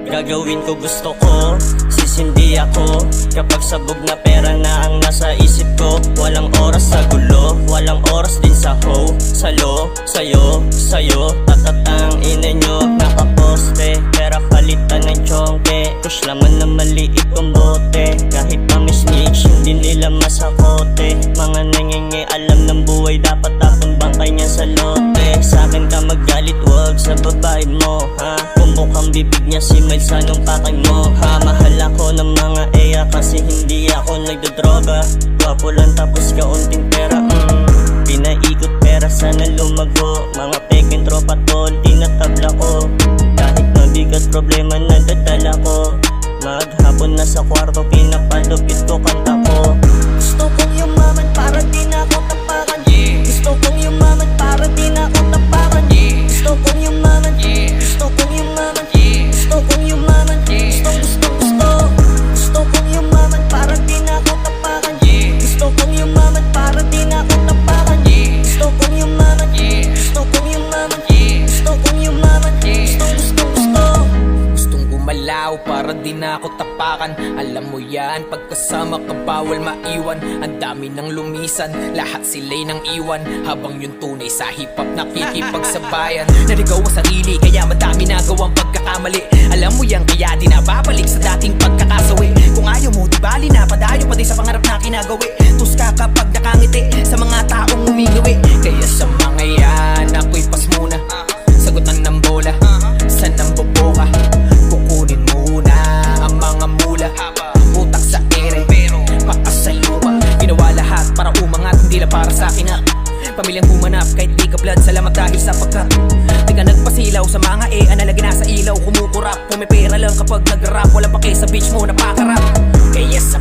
Gagawin ko gusto ko, sisindi ako kapag sabog na pera na ang nasa isip ko. Walang oras sa gulo, walang oras din sa hoe. Salo, sayo, sayo, tatatang ina nyo nakaposte. Pera palitan ng chongke, push laman na maliit kong bote. Kahit mamisnitch, hindi nila masakote. Mga nangingi alam ng buhay, dapat tapon bangkay niya sa lote. Sa'kin ka magalit, wag sa babae mo, ha? Mukhang bibig niya si Miles, anong pakay mo, ha? Mahal ako ng mga eya kasi hindi ako nagdodroga. Gwapo lang tapos kaunting pera, pinaikot pera sana lumago. Mga peking tropa tol, tinatabla ko. Kahit mabigat problema nadadala ko. Maghapon na sa kwarto, pinapalupit ko kanta ko. Gusto kong yumaman para di na ako tapakan. Gusto kong yumaman para di na ako tapakan. Gusto kong yumaman, gusto kong yumaman, gusto kong yumaman, gusto kong yumaman para di na ako tapakan. Gusto kong yumaman para di na ako tapakan. Gusto kong yumaman, gusto kong yumaman, gusto kong yumaman, gusto. Gustong gumalaw para di na ako tapakan. Alam mo yan, pagkasama ka bawal maiwan. Ang dami nang lumisan, lahat sila'y nang iwan. Habang yung tunay sa hip-hop nakikipagsabayan. Naligaw ang sarili, kaya madami nagawang pagkakamali. Alam mo yan, kaya di na babalik sa dating pagkakasawi. Kung ayaw mo, di bali na, padayo pa din sa pangarap na kinagawi. Tuska kapag nakangiti sa mga taong umingawi. Kaya sa mga yan, ako'y pas muna. Sagutan ng bola, saan ang boboka? Kukunin muna ang mga mula. Utak sa ere, makasalupa. Ginawa lahat para umangat, hindi lang para sa akin. Pamilyang humanap kahit di ka blood, salamat dahil sa pagkat. Di ka nagpasilaw sa mga analagi na sa ilaw. Kumukurap, pumipera lang kapag nag-rap. Wala pa kayo sa beach mo, napakarap. Kaya sa